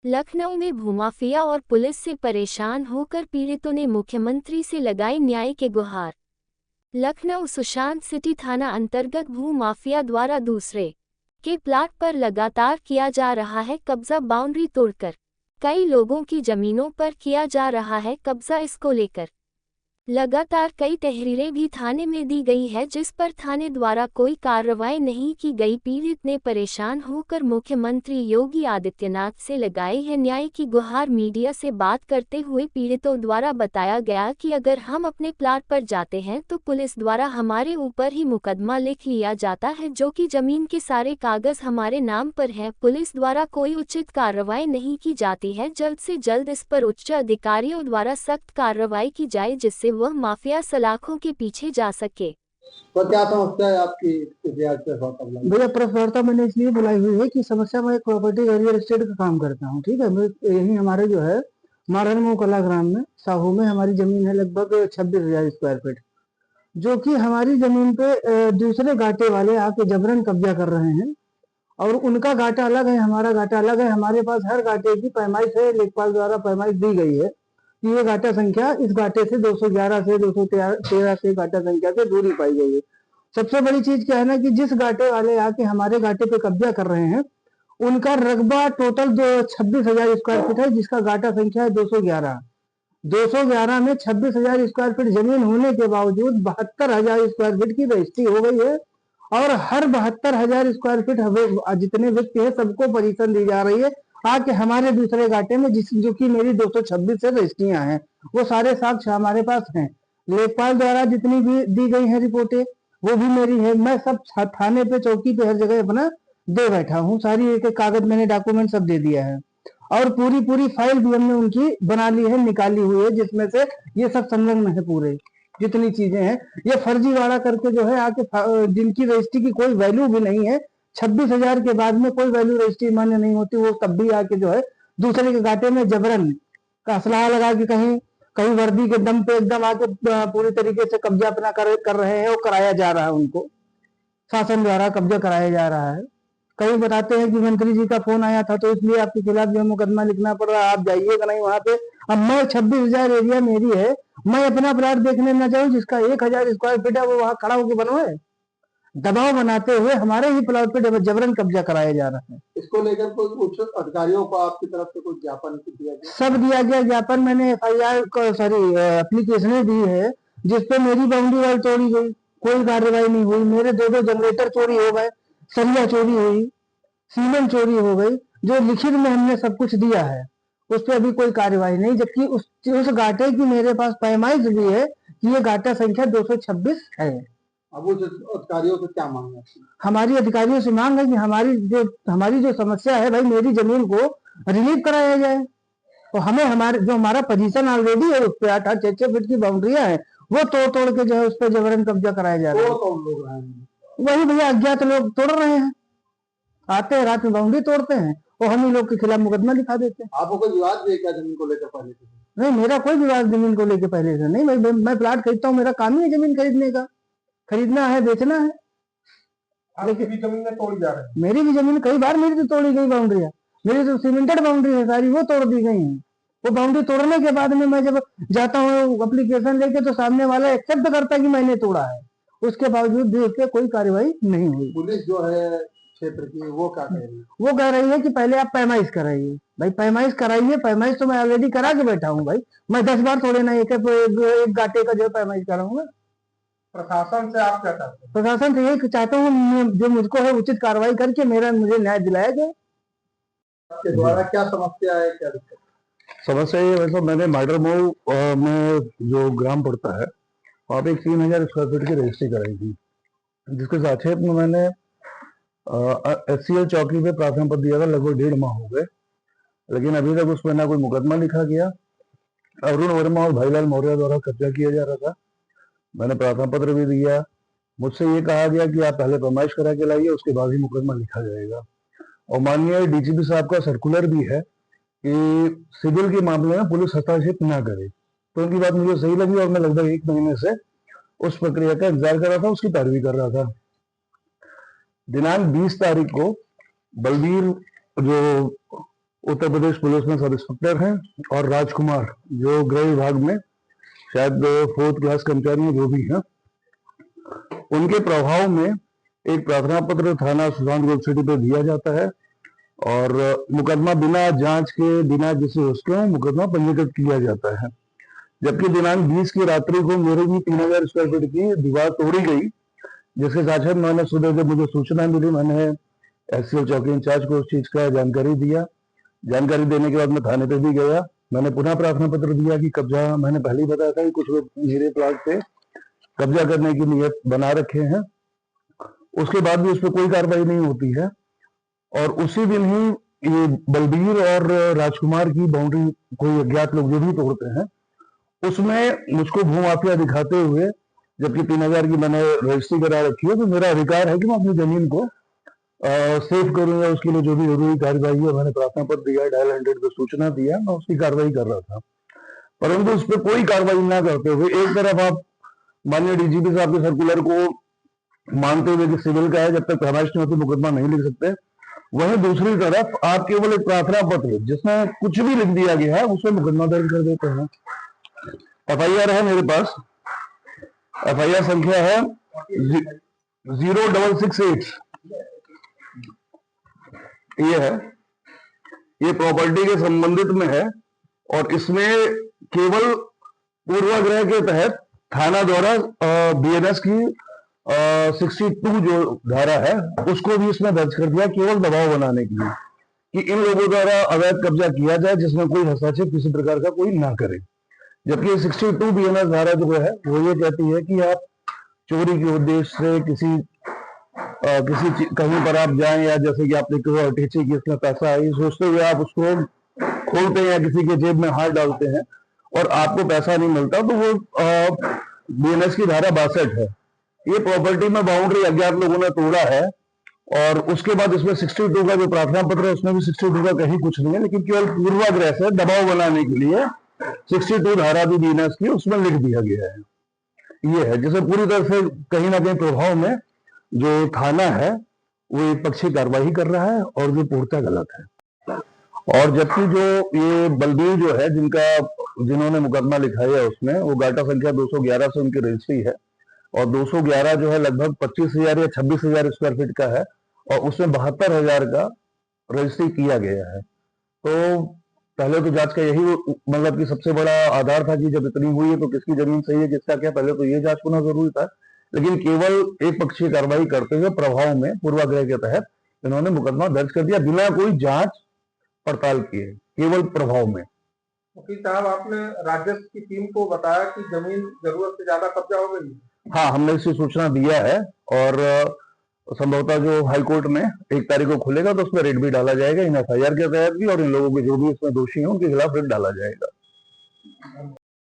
लखनऊ में भूमाफिया और पुलिस से परेशान होकर पीड़ितों ने मुख्यमंत्री से लगाई न्याय के गुहार। लखनऊ सुशांत सिटी थाना अंतर्गत भूमाफिया द्वारा दूसरे के प्लाट पर लगातार किया जा रहा है कब्जा। बाउंड्री तोड़कर कई लोगों की जमीनों पर किया जा रहा है कब्जा। इसको लेकर लगातार कई तहरीरें भी थाने में दी गई है, जिस पर थाने द्वारा कोई कार्रवाई नहीं की गई। पीड़ित ने परेशान होकर मुख्यमंत्री योगी आदित्यनाथ से लगाई है न्याय की गुहार। मीडिया से बात करते हुए पीड़ितों द्वारा बताया गया कि अगर हम अपने प्लाट पर जाते हैं तो पुलिस द्वारा हमारे ऊपर ही मुकदमा लिख लिया जाता है, जो कि जमीन के सारे कागज हमारे नाम पर है। पुलिस द्वारा कोई उचित कार्रवाई नहीं की जाती है। जल्द से जल्द इस पर उच्च अधिकारियों द्वारा सख्त कार्रवाई की जाए, जिससे वह माफिया सलाखों के पीछे जा सके। तो क्या समस्या है आपकी? भैया प्रेस वार्ता मैंने इसलिए बुलाई हुई है कि समस्या में एक प्रॉपर्टी रियल एस्टेट का काम करता हूँ, ठीक है। मैं यही हमारे जो है मारनमो कला ग्राम में साहू में हमारी जमीन है लगभग 26,000 स्क्वायर फीट, जो कि हमारी जमीन पे दूसरे घाटे वाले आके जबरन कब्जा कर रहे हैं और उनका घाटा अलग है, हमारा घाटा अलग है। हमारे पास हर घाटे की पैमाइश है, लेखपाल द्वारा पैमाइश दी गई है कि ये घाटा संख्या इस घाटे से 211 से 213 से घाटा संख्या से दूरी पाई गई है। सबसे बड़ी चीज क्या है ना कि जिस घाटे वाले आके हमारे घाटे पे कब्जा कर रहे हैं उनका रकबा टोटल 26,000 स्क्वायर फीट है, जिसका घाटा संख्या है 211 में 26,000 स्क्वायर फीट जमीन होने के बावजूद 72,000 स्क्वायर फीट की रजिस्ट्री हो गई है और हर 72,000 स्क्वायर फीट जितने व्यक्ति है सबको पोजीशन दी जा रही है आके हमारे दूसरे घाटे में, जो कि मेरी 226 से रजिस्ट्रियां हैं, वो सारे साक्ष्य हमारे पास हैं। लेखपाल द्वारा जितनी भी दी गई है रिपोर्टें वो भी मेरी है। मैं सब थाने पे चौकी पे हर जगह अपना दे बैठा हूँ, सारी एक एक कागज मैंने डॉक्यूमेंट सब दे दिया है और पूरी फाइल भी हमने उनकी बना ली है, निकाली हुई है, जिसमें से ये सब संलग्न है पूरे जितनी चीजें हैं। ये फर्जीवाड़ा करके जो है आके जिनकी रजिस्ट्री की कोई वैल्यू भी नहीं है, 26,000 के बाद में कोई वैल्यू रजिस्ट्री मान्य नहीं होती, वो तब भी आके जो है दूसरे के घाटे में जबरन का असलाह लगा के कहीं कहीं वर्दी के दम पे एकदम आके पूरी तरीके से कब्जा अपना कर रहे हैं और कराया जा रहा है, उनको शासन द्वारा कब्जा कराया जा रहा है। कहीं बताते हैं कि मंत्री जी का फोन आया था तो इसलिए आपके खिलाफ जो मुकदमा लिखना पड़ रहा है, आप जाइएगा नहीं वहां पे। अब मैं 26,000 एरिया मेरी है, मैं अपना प्लाट देखने न जाऊं जिसका 1,000 स्क्वायर फीट है वो वहां खड़ा होकर बनवाए। दबाव बनाते हुए हमारे ही प्लाट पे जबरन कब्जा कराया जा रहा है। इसको लेकर कोई उच्च अधिकारियों को आपकी तरफ से कोई ज्ञापन दिया गया? सब दिया गया ज्ञापन, मैंने एप्लीकेशन दी है जिसपे मेरी बाउंड्री वाल तोड़ी गई, कोई कार्रवाई नहीं हुई। मेरे 2 जनरेटर चोरी हो गए, सरिया चोरी हुई, सीमेंट चोरी हो गई, जो लिखित में हमने सब कुछ दिया है उस पर अभी कोई कार्रवाई नहीं, जबकि उस घाटे की मेरे पास पैमाइश भी है कि ये घाटा संख्या 226 है। अब उस अधिकारियों से क्या मांग है? हमारी अधिकारियों से मांग है कि हमारी जो समस्या है भाई, मेरी जमीन को रिलीव कराया जाए और हमें हमारा पोजीशन ऑलरेडी है उस पर 8-8, 6-6 फीट की बाउंड्रियां हैं, वो तोड़ के जो है उस पर जबरन कब्जा कराया जा रहा है। वही भैया अज्ञात लोग तोड़ रहे हैं, आते हैं रात में बाउंड्री तोड़ते हैं और हम ही लोग के खिलाफ मुकदमा लिखा देते हैं। आपको कोई विवाद भी है क्या जमीन को लेकर पहले से? नहीं, मेरा कोई विवाद जमीन को लेकर पहले से नहीं। मैं प्लाट खरीदता हूँ, मेरा काम ही है जमीन खरीदने का, खरीदना है बेचना है। लेकिन जमीन तोड़ी जा रही है। मेरी भी जमीन कई बार मेरी तो तोड़ी गई बाउंड्रियां, मेरी तो सीमेंटेड बाउंड्री है सारी, वो तोड़ दी गई है। वो बाउंड्री तोड़ने के बाद में मैं जब जाता हूँ अप्लीकेशन लेके तो सामने वाला एक्सेप्ट करता है कि मैंने तोड़ा है, उसके बावजूद भी उस पर कोई कार्रवाई नहीं हुई। पुलिस जो है क्षेत्र की वो क्या कह रही है? वो कह रही है कि पहले आप पैमाइश कराइए। भाई पैमाइश कराइए, पैमाइश तो मैं ऑलरेडी करा के बैठा हूँ भाई, मैं 10 बार थोड़े ना एक घाटे का जो पैमाइश कराऊंगा। प्रशासन से आप क्या चाहते हैं? प्रशासन से यही चाहता हूँ जो मुझको है उचित कार्रवाई करके मुझे न्याय दिलाया जाए। आपके द्वारा क्या समस्या है, क्या दिक्कत? समस्या ये वैसे मैंने माडरमऊ में जो ग्राम पड़ता है वहाँ पे 3,000 स्क्वायर फीट की रजिस्ट्री कराई थी, जिसके साथ में मैंने SCL चौकी पे प्रार्थना पत्र दिया था, लगभग 1.5 माह हो गए, लेकिन अभी तक उस पर ना कोई मुकदमा लिखा गया। अरुण वर्मा और भाईलाल मौर्य द्वारा कब्जा किया जा रहा था, मैंने प्रार्थना पत्र भी दिया। मुझसे ये कहा गया कि आप पहले पैमाइश करा के लाइए, उसके बाद ही मुकदमा लिखा जाएगा। और माननीय DGP साहब का सर्कुलर भी है कि सिविल के मामले में पुलिस हस्तक्षेप ना करे, तो उनकी बात मुझे सही लगी और मैं लगभग 1 महीने से उस प्रक्रिया का इंतजार कर रहा था, उसकी पैरवी कर रहा था। दिनांक 20 तारीख को बलबीर जो उत्तर प्रदेश पुलिस में सब इंस्पेक्टर हैं, और राजकुमार जो गृह विभाग में शायद 4th क्लास कर्मचारी जो भी हैं, उनके प्रभाव में एक प्रार्थना पत्र थाना सुल्तानगंज सिटी पे दिया जाता है और मुकदमा बिना जांच के, बिना किसी उसके मुकदमा पंजीकृत किया जाता है। जबकि दिनांक 20 की रात्रि को मेरे भी 3000 स्क्वायर फीट की दीवार तोड़ी गई, जिसके साथ मैंने सुबह जब मुझे सूचना मिली, मैंने एससीएल चौकी इंचार्ज को उस चीज का जानकारी दिया। जानकारी देने के बाद मैं थाने पे भी गया, मैंने पुनः प्रार्थना पत्र दिया कि कब्जा, मैंने पहले ही बताया था कि कुछ लोग मेरे प्लाट पे कब्जा करने की नियत बना रखे हैं। उसके बाद भी उस पर कोई कार्रवाई नहीं होती है और उसी दिन ही ये बलबीर और राजकुमार की बाउंड्री कोई अज्ञात लोग जो भी तोड़ते हैं, उसमें मुझको भूमाफिया दिखाते हुए, जबकि 3000 की मैंने रजिस्ट्री करा रखी है, तो मेरा अधिकार है कि मैं अपनी जमीन को सेव करूंगा। उसके लिए जो भी जरूरी कार्रवाई है, मैंने प्रार्थना पत्र दिया, डायल 100 पे सूचना दिया, मैं उसकी कार्रवाई कर रहा था। परंतु उस पर कोई कार्रवाई ना करते हुए एक तरफ आप माननीय डीजीपी साहब के सर्कुलर को मानते हुए कि सिविल का है, जब तक पैमाइश नहीं होती मुकदमा नहीं लिख सकते, वहीं दूसरी तरफ आप केवल एक प्रार्थना पत्र जिसमें कुछ भी लिख दिया गया है उसमें मुकदमा दर्ज कर देते हैं। एफआईआर है मेरे पास, एफआईआर संख्या है 0668। ये है, ये प्रॉपर्टी के संबंधित में है और इसमें केवल पूर्वाग्रह के तहत थाना द्वारा बीएनएस की 62 जो धारा है उसको भी इसमें दर्ज कर दिया, केवल दबाव बनाने के लिए कि इन लोगों द्वारा अवैध कब्जा किया जाए जिसमें कोई हस्तक्षेप किसी प्रकार का कोई ना करे। जबकि 62 बीएनएस धारा जो है वो ये कहती है कि आप चोरी के उद्देश्य से किसी कहीं पर आप जाएं, या जैसे कि आपने कहा अटैची की इसमें पैसा है, सोचते हुए आप उसको खोलते हैं या किसी के जेब में हाथ डालते हैं और आपको पैसा नहीं मिलता, तो वो बीएनएस की धारा 62 है। ये प्रॉपर्टी में बाउंड्री अज्ञात लोगों ने तोड़ा है और उसके बाद इसमें 62 का जो प्रार्थना पत्र है उसमें भी 62 का कहीं कुछ नहीं है, लेकिन केवल पूर्वाग्रह से दबाव बनाने के लिए 62 धारा भी बीएनएस की उसमें लिख दिया गया है। ये है जिसे पूरी तरह से कहीं ना कहीं प्रभाव में जो थाना है वो एक पक्षी कार्रवाई कर रहा है और जो पूर्णतः गलत है। और जबकि जो ये बलबीर जो है जिन्होंने मुकदमा लिखाया है उसमें वो गाटा संख्या 211 से उनकी रजिस्ट्री है और 211 जो है लगभग 25,000 या 26,000 स्क्वायर फीट का है और उसमें 72,000 का रजिस्ट्री किया गया है। तो पहले तो जांच का यही मतलब कि सबसे बड़ा आधार था कि जब इतनी हुई है तो किसकी जमीन सही है किसका क्या, पहले तो ये जांच होना जरूरी था। लेकिन केवल एक पक्षीय कार्रवाई करते हुए प्रभाव में पूर्वाग्रह के तहत इन्होंने मुकदमा दर्ज कर दिया बिना कोई जांच पड़ताल किए, केवल प्रभाव में। वकील साहब, आपने राजस्व की टीम को बताया कि जमीन जरूरत से ज्यादा कब्जा हो गई? हाँ, हमने इसकी सूचना दिया है और संभवतः जो हाई कोर्ट में 1 तारीख को खुलेगा तो उसमें रेड भी डाला जाएगा इन एफआईआर के तहत भी, और इन लोगों के जो भी इसमें दोषी हैं उनके खिलाफ रेड डाला जाएगा।